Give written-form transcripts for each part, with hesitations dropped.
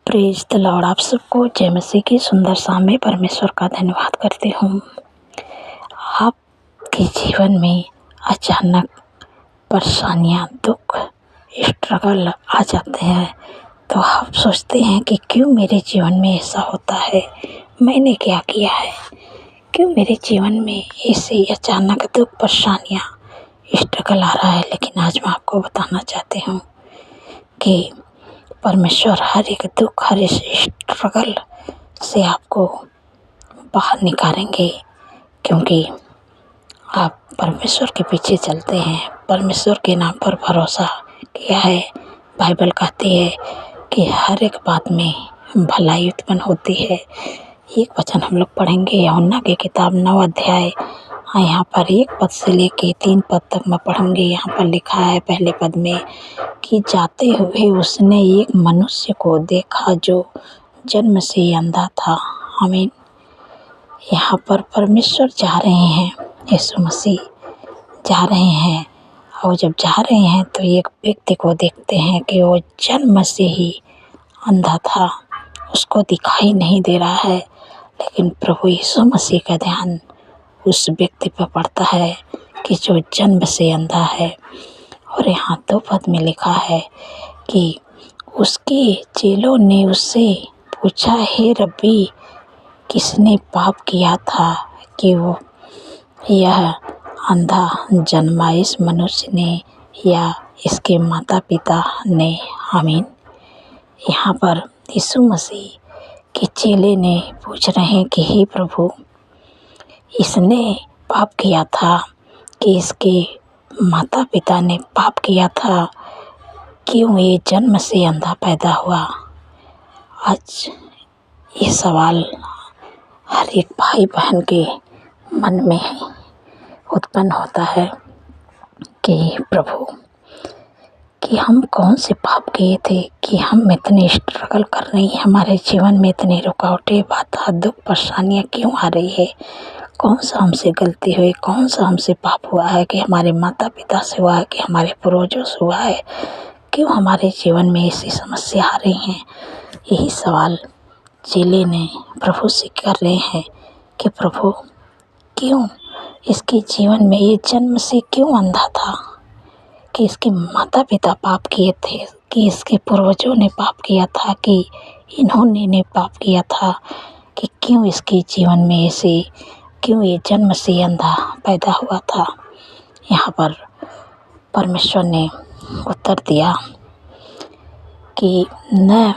Praise the Lord. आप सबको जय मसीह की सुंदर शाम में परमेश्वर का धन्यवाद करती हूँ। आपके जीवन में अचानक परेशानियाँ, दुख, स्ट्रगल आ जाते हैं तो आप सोचते हैं कि क्यों मेरे जीवन में ऐसा होता है, मैंने क्या किया है, क्यों मेरे जीवन में ऐसे अचानक दुख, परेशानियाँ, स्ट्रगल आ रहा है। लेकिन आज मैं आपको बताना चाहती हूँ कि परमेश्वर हर एक दुख, हर एक स्ट्रगल से आपको बाहर निकालेंगे, क्योंकि आप परमेश्वर के पीछे चलते हैं, परमेश्वर के नाम पर भरोसा किया है। बाइबल कहती है कि हर एक बात में भलाई उत्पन्न होती है। एक वचन हम लोग पढ़ेंगे यूहन्ना की किताब 9 अध्याय, यहाँ पर 1 पद से लेके 3 पद तक मैं पढ़ूंगी। यहाँ पर लिखा है पहले पद में कि जाते हुए उसने एक मनुष्य को देखा जो जन्म से ही अंधा था। आमीन। यहाँ पर परमेश्वर जा रहे हैं, यीशु मसीह जा रहे हैं, और जब जा रहे हैं तो एक व्यक्ति को देखते हैं कि वो जन्म से ही अंधा था, उसको दिखाई नहीं दे रहा है। लेकिन प्रभु यीशु मसीह का ध्यान उस व्यक्ति पर पड़ता है कि जो जन्म से अंधा है। और यहाँ 2 पद में लिखा है कि उसके चेलों ने उससे पूछा, हे रब्बी, किसने पाप किया था कि वो यह अंधा जन्मा, इस मनुष्य ने या इसके माता पिता ने। आमीन। यहाँ पर यीशु मसीह के चेले ने पूछ रहे हैं कि हे प्रभु, इसने पाप किया था कि इसके माता पिता ने पाप किया था, क्यों ये जन्म से अंधा पैदा हुआ। आज ये सवाल हर एक भाई बहन के मन में उत्पन्न होता है कि प्रभु, कि हम कौन से पाप किए थे कि हम इतने स्ट्रगल कर रही हैं, हमारे जीवन में इतनी रुकावटें, बाधा, दुख, परेशानियाँ क्यों आ रही है। कौन सा हमसे गलती हुई, कौन सा हमसे पाप हुआ है कि हमारे माता पिता से हुआ है, कि हमारे पूर्वजों से हुआ है, क्यों हमारे जीवन में ऐसी समस्या आ रही हैं। यही सवाल चेले ने प्रभु से कर रहे हैं कि प्रभु, क्यों इसके जीवन में ये जन्म से क्यों अंधा था, कि इसके माता पिता पाप किए थे, कि इसके पूर्वजों ने पाप किया था, कि इन्होंने ने पाप किया था, कि क्यों इसके जीवन में ऐसे, क्यों ये जन्म से अंधा पैदा हुआ था। यहाँ पर परमेश्वर ने उत्तर दिया कि न,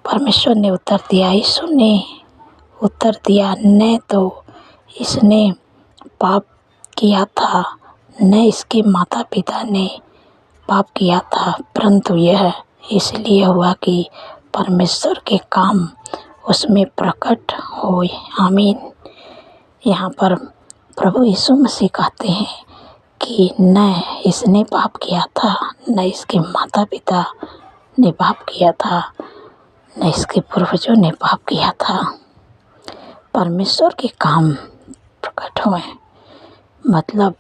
परमेश्वर ने उत्तर दिया, यीशु ने उत्तर दिया, न तो इसने पाप किया था, न इसके माता पिता ने पाप किया था, परंतु यह इसलिए हुआ कि परमेश्वर के काम उसमें प्रकट होए। आमीन। यहाँ पर प्रभु यीशु मसीह कहते हैं कि न इसने पाप किया था, न इसके माता पिता ने पाप किया था, न इसके पूर्वजों ने पाप किया था, परमेश्वर के काम प्रकट हुए। मतलब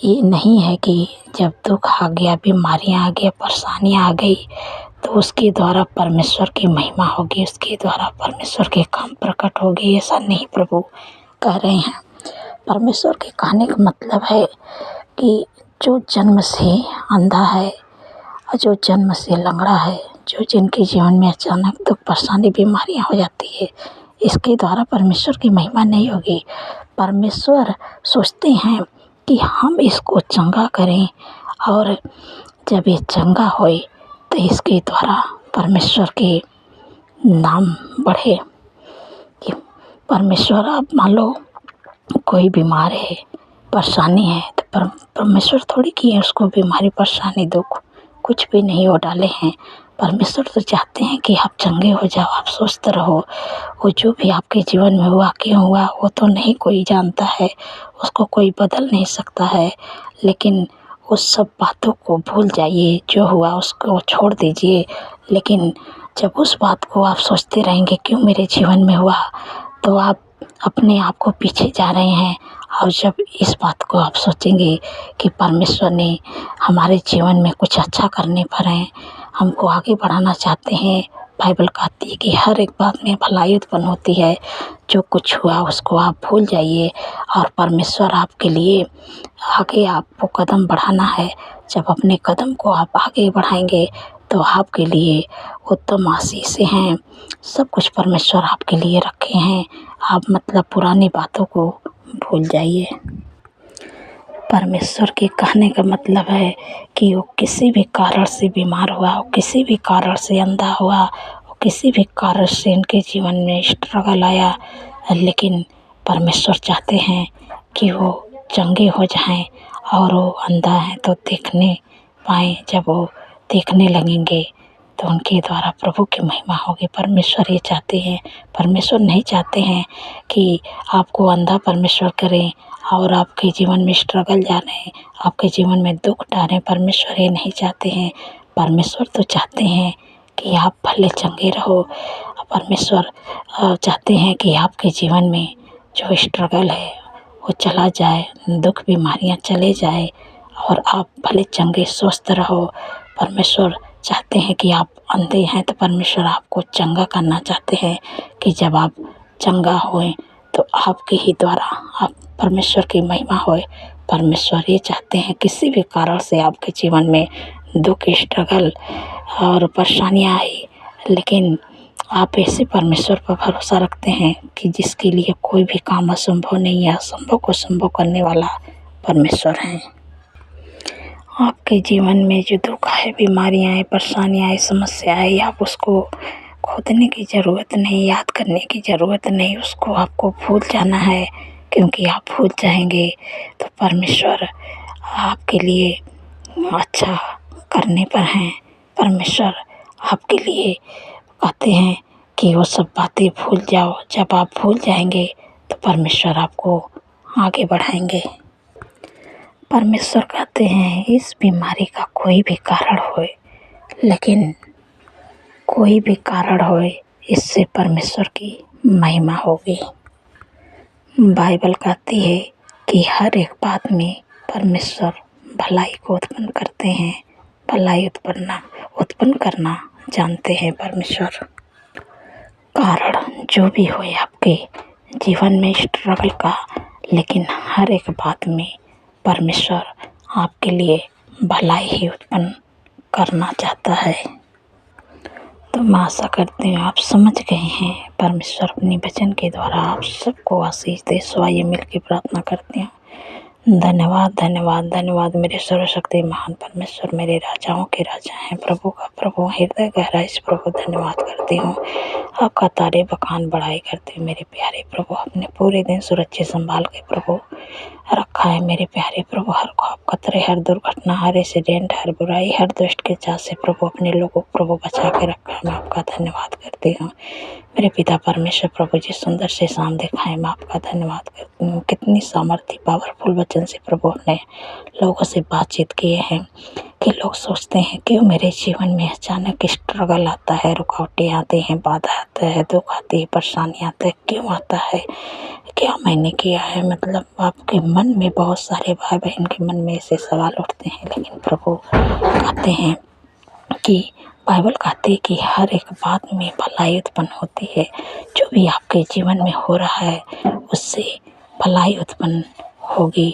ये नहीं है कि जब दुख आ गया, बीमारियाँ आ गई, परेशानियाँ आ गई तो उसके द्वारा परमेश्वर की महिमा होगी, उसके द्वारा परमेश्वर के काम प्रकट होगी। ऐसा नहीं प्रभु कह रहे हैं। परमेश्वर के कहने का मतलब है कि जो जन्म से अंधा है और जो जन्म से लंगड़ा है, जो जिनके जीवन में अचानक दुख, परेशानी, बीमारियाँ हो जाती है, इसके द्वारा परमेश्वर की महिमा नहीं होगी। परमेश्वर सोचते हैं कि हम इसको चंगा करें, और जब ये चंगा होए तो इसके द्वारा परमेश्वर के नाम बढ़े। कि परमेश्वर, आप मान लो कोई बीमार है, परेशानी है, तो परमेश्वर थोड़ी किए उसको बीमारी, परेशानी, दुख कुछ भी नहीं हो डाले हैं। परमेश्वर तो चाहते हैं कि आप चंगे हो जाओ, आप स्वस्थ रहो। वो जो भी आपके जीवन में हुआ, क्यों हुआ, वो तो नहीं कोई जानता है, उसको कोई बदल नहीं सकता है। लेकिन उस सब बातों को भूल जाइए, जो हुआ उसको छोड़ दीजिए। लेकिन जब उस बात को आप सोचते रहेंगे क्यों मेरे जीवन में हुआ, तो आप अपने आप को पीछे जा रहे हैं। और जब इस बात को आप सोचेंगे कि परमेश्वर ने हमारे जीवन में कुछ अच्छा करने पर हैं, हमको आगे बढ़ाना चाहते हैं, बाइबल कहती है कि हर एक बात में भलाई उत्पन्न होती है। जो कुछ हुआ उसको आप भूल जाइए और परमेश्वर आपके लिए आगे आपको कदम बढ़ाना है। जब अपने कदम को आप आगे बढ़ाएंगे तो आपके लिए उत्तम आशीषें हैं। सब कुछ परमेश्वर आपके लिए रखे हैं। आप मतलब पुरानी बातों को भूल जाइए। परमेश्वर के कहने का मतलब है कि वो किसी भी कारण से बीमार हुआ, वो किसी भी कारण से अंधा हुआ, वो किसी भी कारण से इनके जीवन में स्ट्रगल आया, लेकिन परमेश्वर चाहते हैं कि वो चंगे हो जाएं और वो अंधा है तो देखने पाएँ। जब वो देखने लगेंगे तो उनके द्वारा प्रभु की महिमा होगी। परमेश्वर ये चाहते हैं। परमेश्वर नहीं चाहते हैं कि आपको अंधा परमेश्वर करें और आपके जीवन में स्ट्रगल डालें, आपके जीवन में दुख डालें। परमेश्वर ये नहीं चाहते हैं। परमेश्वर तो चाहते हैं कि आप भले चंगे रहो। परमेश्वर चाहते हैं कि आपके जीवन में जो स्ट्रगल है वो चला जाए, दुख बीमारियां चले जाए और आप भले चंगे स्वस्थ रहो। परमेश्वर चाहते हैं कि आप अंधे हैं तो परमेश्वर आपको चंगा करना चाहते हैं कि जब आप चंगा होएं तो आपके ही द्वारा आप परमेश्वर की महिमा होए। परमेश्वर ये चाहते हैं किसी भी कारण से आपके जीवन में दुख, स्ट्रगल और परेशानियाँ आई, लेकिन आप ऐसे परमेश्वर पर भरोसा रखते हैं कि जिसके लिए कोई भी काम असंभव नहीं है। असंभव को संभव करने वाला परमेश्वर है। आपके जीवन में जो दुख है, बीमारियाँ हैं, परेशानियाँ हैं, समस्या है, आप उसको खोदने की ज़रूरत नहीं, याद करने की ज़रूरत नहीं, उसको आपको भूल जाना है। क्योंकि आप भूल जाएंगे तो परमेश्वर आपके लिए अच्छा करने पर हैं। परमेश्वर आपके लिए कहते हैं कि वो सब बातें भूल जाओ। जब आप भूल जाएंगे तो परमेश्वर आपको आगे बढ़ाएंगे। परमेश्वर कहते हैं इस बीमारी का कोई भी कारण होए, लेकिन कोई भी कारण होए, इससे परमेश्वर की महिमा होगी। बाइबल कहती है कि हर एक बात में परमेश्वर भलाई को उत्पन्न करते हैं। भलाई उत्पन्न करना जानते हैं परमेश्वर। कारण जो भी होए आपके जीवन में स्ट्रगल का, लेकिन हर एक बात में परमेश्वर आपके लिए भलाई ही उत्पन्न करना चाहता है। तो मैं आशा करती हूँ आप समझ गए हैं। परमेश्वर अपने वचन के द्वारा आप सबको आशीष दे। सो आइए मिल के प्रार्थना करते हैं। धन्यवाद धन्यवाद धन्यवाद मेरे सर्वशक्ति महान परमेश्वर, मेरे राजाओं के राजा हैं, प्रभु का प्रभु, हृदय गहराई से प्रभु धन्यवाद करती हूँ। आपका तारीफ बखान बढ़ाई करते हैं मेरे प्यारे प्रभु। अपने पूरे दिन सुरक्षित संभाल के प्रभु रखा है मेरे प्यारे प्रभु। हर खौफ खतरे, हर दुर्घटना, हर एक्सीडेंट, हर बुराई, हर दुष्ट के चाल से प्रभु अपने लोगों को प्रभु बचा के रखा है। मैं आपका धन्यवाद करती हूँ मेरे पिता परमेश्वर। प्रभु जी सुंदर से शाम दिखाए, मैं आपका धन्यवाद करती हूँ। कितनी सामर्थ्य पावरफुल वचन से प्रभु अपने लोगों से बातचीत किए हैं कि लोग सोचते हैं क्यों मेरे जीवन में अचानक स्ट्रगल आता है, रुकावटें आती हैं, बाधा आता है, दुख आती है, परेशानी आता है, क्यों आता है, क्या मैंने किया है। मतलब आपके मन में बहुत सारे भाई बहन के मन में ऐसे सवाल उठते हैं, लेकिन प्रभु कहते हैं कि बाइबल कहती है कि हर एक बात में भलाई उत्पन्न होती है। जो भी आपके जीवन में हो रहा है उससे भलाई उत्पन्न होगी।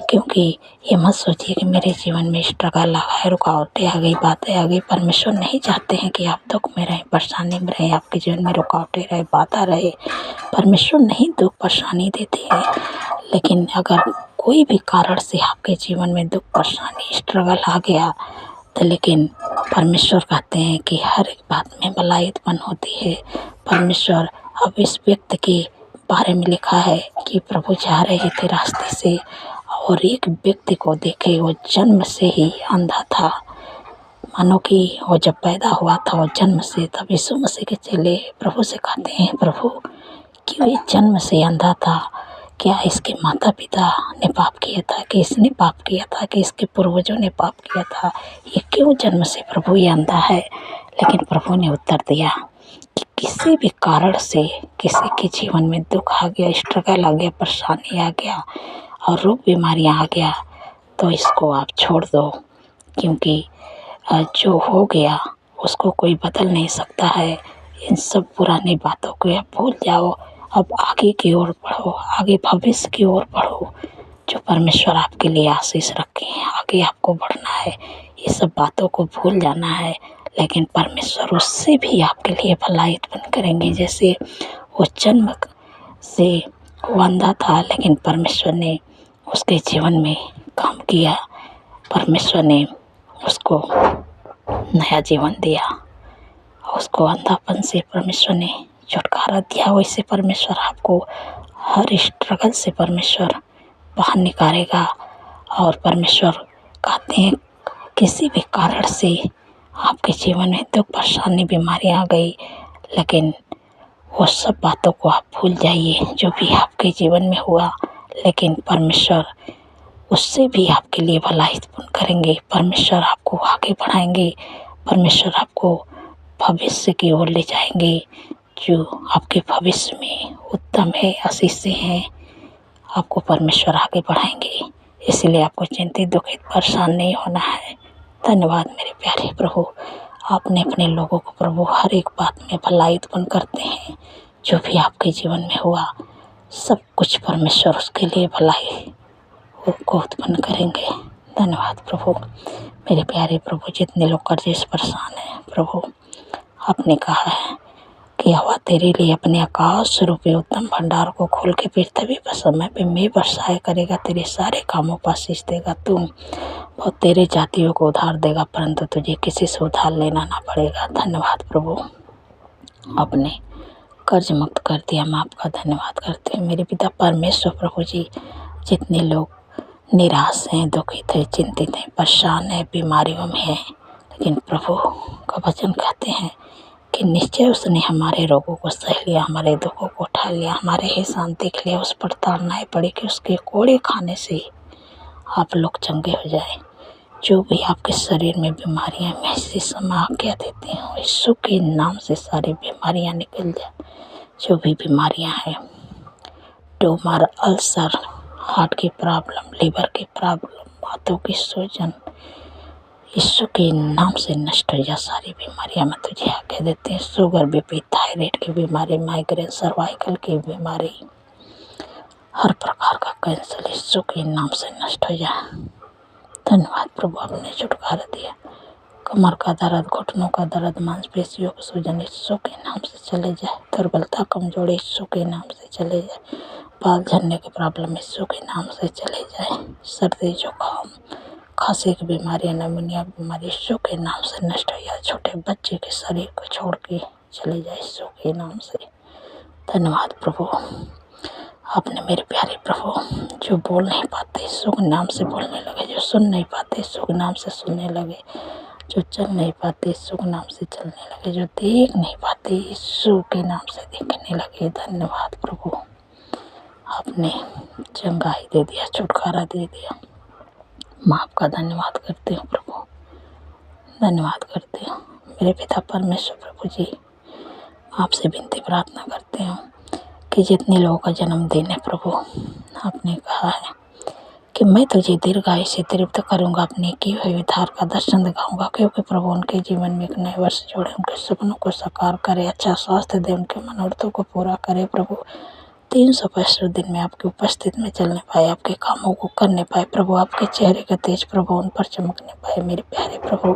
क्योंकि ये मत सोचिए कि मेरे जीवन में स्ट्रगल आ है, रुकावटें आ गई, बातें आ गई। परमेश्वर नहीं चाहते हैं कि आप दुख में रहें, परेशानी में रहें, आपके जीवन में रुकावटें रहे, बाधा रहे। परमेश्वर नहीं दुख परेशानी देते हैं, लेकिन अगर कोई भी कारण से आपके जीवन में दुख, परेशानी, स्ट्रगल आ गया तो लेकिन परमेश्वर कहते हैं कि हर एक बात में भलाई उत्पन्न होती है। परमेश्वर अब इस व्यक्ति के बारे में लिखा है कि प्रभु जा रहे थे रास्ते से और एक व्यक्ति को देखे, वो जन्म से ही अंधा था। मानो कि वो जब पैदा हुआ था वो जन्म से, तब यीशु मसीह के चेले प्रभु से कहते हैं प्रभु क्यों ये जन्म से अंधा था? क्या इसके माता पिता ने पाप किया था, कि इसने पाप किया था, कि इसके पूर्वजों ने पाप किया था? ये क्यों जन्म से प्रभु ये अंधा है? लेकिन प्रभु ने उत्तर दिया कि किसी भी कारण से किसी के जीवन में दुख आ गया, स्ट्रगल आ गया, परेशानी आ गया और रोग बीमारियाँ आ गया तो इसको आप छोड़ दो, क्योंकि जो हो गया उसको कोई बदल नहीं सकता है। इन सब पुरानी बातों को आप भूल जाओ, अब आगे की ओर बढ़ो, आगे भविष्य की ओर बढ़ो, जो परमेश्वर आपके लिए आशीष रखे हैं, आगे आपको बढ़ना है। ये सब बातों को भूल जाना है, लेकिन परमेश्वर उससे भी आपके लिए भलाई उत्पन्न करेंगे। जैसे वो जन्म से वो अंधा था, लेकिन परमेश्वर ने उसके जीवन में काम किया, परमेश्वर ने उसको नया जीवन दिया, उसको अंधापन से परमेश्वर ने छुटकारा दिया। वैसे परमेश्वर आपको हर स्ट्रगल से परमेश्वर बाहर निकालेगा। और परमेश्वर कहते हैं किसी भी कारण से आपके जीवन में दुख परेशानी बीमारियाँ आ गई, लेकिन वो सब बातों को आप भूल जाइए जो भी आपके जीवन में हुआ, लेकिन परमेश्वर उससे भी आपके लिए भलाई उत्पन्न करेंगे। परमेश्वर आपको आगे बढ़ाएंगे, परमेश्वर आपको भविष्य की ओर ले जाएंगे, जो आपके भविष्य में उत्तम है, आशीष हैं। आपको परमेश्वर आगे बढ़ाएंगे, इसलिए आपको चिंतित दुखित परेशान नहीं होना है। धन्यवाद मेरे प्यारे प्रभु, आपने अपने लोगों को प्रभु हर एक बात में भलाई उत्पन्न करते हैं। जो भी आपके जीवन में हुआ सब कुछ परमेश्वर उसके लिए भलाई को उत्पन्न करेंगे। धन्यवाद प्रभु मेरे प्यारे प्रभु। जितने लोग कर्जे से परेशान हैं प्रभु, आपने कहा है कि हवा तेरे लिए अपने आकाश रूपी उत्तम भंडार को खोल के पृथ्वी पर समय पे में बरसाए करेगा, तेरे सारे कामों पर आशीष देगा। तुम और तेरे जातियों को उधार देगा, परंतु तुझे किसी से उधार लेना ना पड़ेगा। धन्यवाद प्रभु, आपने कर्ज मुक्त कर दिया। मैं आपका धन्यवाद करती हूँ मेरे पिता परमेश्वर। प्रभु जी, जितने लोग निराश हैं, दुखित हैं, चिंतित हैं, परेशान हैं, बीमारियों में हैं, लेकिन प्रभु का वचन कहते हैं कि निश्चय उसने हमारे रोगों को सह लिया, हमारे दुखों को उठा लिया, हमारे ही शांति के लिए उस पर ताड़नाएं पड़ी कि उसके कोड़े खाने से आप लोग चंगे हो जाए। जो भी आपके शरीर में बीमारियां मैं इसी समय आज्ञा देती हूँ, यीशु के नाम से सारी बीमारियां निकल जाए। जो भी बीमारियां हैं, ट्यूमर, अल्सर, हार्ट की प्रॉब्लम, लिवर की प्रॉब्लम, हाथों की सूजन, यीशु के नाम से नष्ट हो जा सारी बीमारियां। मैं तुझे आज्ञा देती हूँ। शुगर, बीपी, थायराइड की बीमारी, माइग्रेन, सर्वाइकल की बीमारी, हर प्रकार का कैंसर यीशु के नाम से नष्ट हो जा। धन्यवाद प्रभु, आपने छुटकारा दिया। कमर का दर्द, घुटनों का दर्द, मांसपेशियों का सूजन यीशु के नाम से चले जाए। दुर्बलता, कमजोरी यीशु के नाम से चले जाए। बाल झड़ने की प्रॉब्लम यीशु के नाम से चले जाए। सर्दी, जुकाम, खांसी की बीमारी, निमोनिया बीमारी यीशु के नाम से नष्ट हो जाए। छोटे बच्चे के शरीर को छोड़ के चले जाए यीशु के नाम से। धन्यवाद प्रभु, आपने मेरे प्यारे प्रभु जो बोल नहीं पाते यीशु के नाम से बोलने लगे, जो सुन नहीं पाते यीशु के नाम से सुनने लगे, जो चल नहीं पाते यीशु के नाम से चलने लगे, जो देख नहीं पाते यीशु के नाम से देखने लगे। धन्यवाद प्रभु, आपने चंगाई दे दिया, छुटकारा दे दिया। मैं आपका धन्यवाद करती हूँ प्रभु, धन्यवाद करती हूँ मेरे पिता परमेश्वर। प्रभु जी, आपसे विनती प्रार्थना करते हूँ कि जितने लोगों का जन्मदिन है प्रभु, आपने कहा है कि मैं तुझे दीर्घायु से तृप्त करूँगा, अपने किए हुए उद्धार का दर्शन दिखाऊंगा। क्योंकि प्रभु उनके जीवन में एक नए वर्ष जोड़े, उनके सपनों को साकार करे, अच्छा स्वास्थ्य दे, उनके मनोरथों को पूरा करे। प्रभु 365 दिन में आपकी उपस्थिति में चलने पाए, आपके कामों को करने पाए प्रभु, आपके चेहरे का तेज प्रभु उन पर चमकने पाए। मेरे प्यारे प्रभु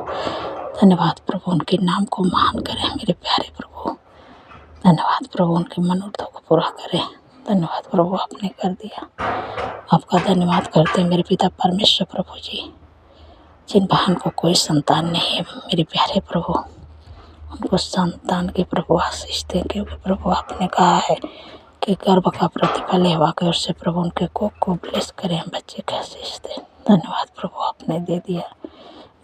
धन्यवाद प्रभु, उनके नाम को महान करें मेरे प्यारे प्रभु। धन्यवाद प्रभु, उनके मनोरथों को पूरा करें। धन्यवाद प्रभु, आपने कर दिया। आपका धन्यवाद करते हैं मेरे पिता परमेश्वर। प्रभु जी, जिन बहन को कोई संतान नहीं है मेरे प्यारे प्रभु, उनको संतान के प्रभु आशीष दें। क्योंकि प्रभु आपने कहा है कि गर्भ का प्रतिफल हेवा के ओर से प्रभु उनके कोख को ब्लेस करें, बच्चे के आशीष दें। धन्यवाद प्रभु, आपने दे दिया।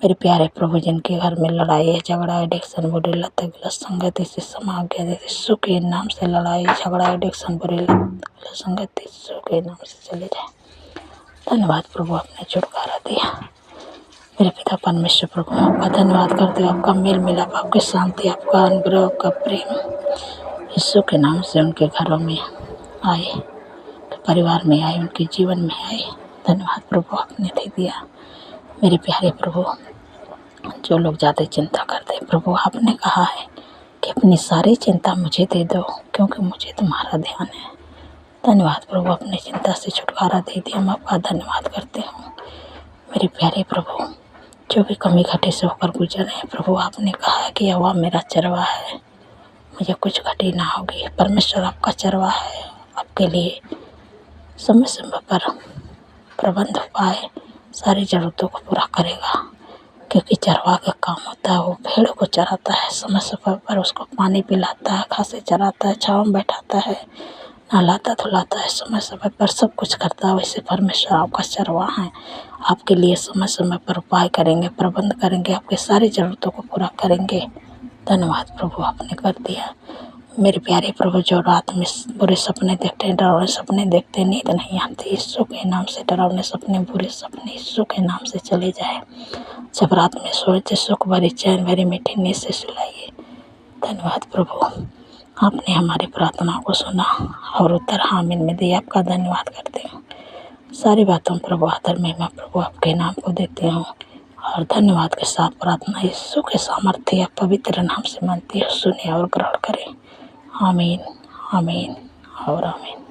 मेरे प्यारे प्रभु, जिनके घर में लड़ाई है, झगड़ा, एडिक्शन, बुरी लत, गलत संगत, इसी समय आज्ञा देते यीशु के नाम से लड़ाई, झगड़ा, एडिक्शन, बुरी लत, गलत संगत यीशु के नाम से चले जाए। धन्यवाद प्रभु, आपने छुटकारा दिया। मेरे पिता परमेश्वर प्रभु, आपका धन्यवाद करते हो। आपका मेल मिलाप, आपकी शांति, आपका अनुग्रह, आपका प्रेम यीशु के नाम से उनके घरों में आए, परिवार में आए, उनके जीवन में आए। धन्यवाद प्रभु, आपने दे दिया। मेरे प्यारे प्रभु, जो लोग ज़्यादा चिंता करते हैं। प्रभु आपने कहा है कि अपनी सारी चिंता मुझे दे दो, क्योंकि मुझे तुम्हारा ध्यान है। धन्यवाद प्रभु, अपनी चिंता से छुटकारा दे दिया। मैं आपका धन्यवाद करती हूँ मेरे प्यारे प्रभु। जो भी कमी घटी से होकर गुजर रहे हैं प्रभु, आपने कहा है कि यहोवा मेरा चरवाहा है, मुझे कुछ घटी ना होगी। परमेश्वर आपका चरवाहा है, आपके लिए समय समय पर प्रबंध उपाय सारी ज़रूरतों को पूरा करेगा, क्योंकि चरवाहा का काम होता है, वो भेड़ को चराता है, समय समय पर उसको पानी पिलाता है, घासें चराता है, छाँव में बैठाता है, नहलाता धुलाता है, समय समय पर सब कुछ करता है। वैसे परमेश्वर आपका चरवाहा है, आपके लिए समय समय पर उपाय करेंगे, प्रबंध करेंगे, आपकी सारी ज़रूरतों को पूरा करेंगे। धन्यवाद प्रभु, आपने कर दिया। मेरे प्यारे प्रभु, जो रात में बुरे सपने देखते हैं, डरावने सपने देखते हैं, नींद नहीं आती, यीशु के नाम से डरावने सपने, बुरे सपने यीशु के नाम से चले जाए। जब रात में सोते सुख भरी चैन भरी मीठी नींद से सुलाइए। धन्यवाद प्रभु, आपने हमारी प्रार्थना को सुना और उत्तर आमीन में दिया। आपका धन्यवाद करती हूँ। सारी बातों प्रभु आदर महिमा प्रभु आपके नाम को देती हूँ और धन्यवाद के साथ प्रार्थना यीशु के सामर्थ्य पवित्र नाम से मानती हूँ। सुनिए और ग्रहण करें। आमीन, आमीन और आमीन।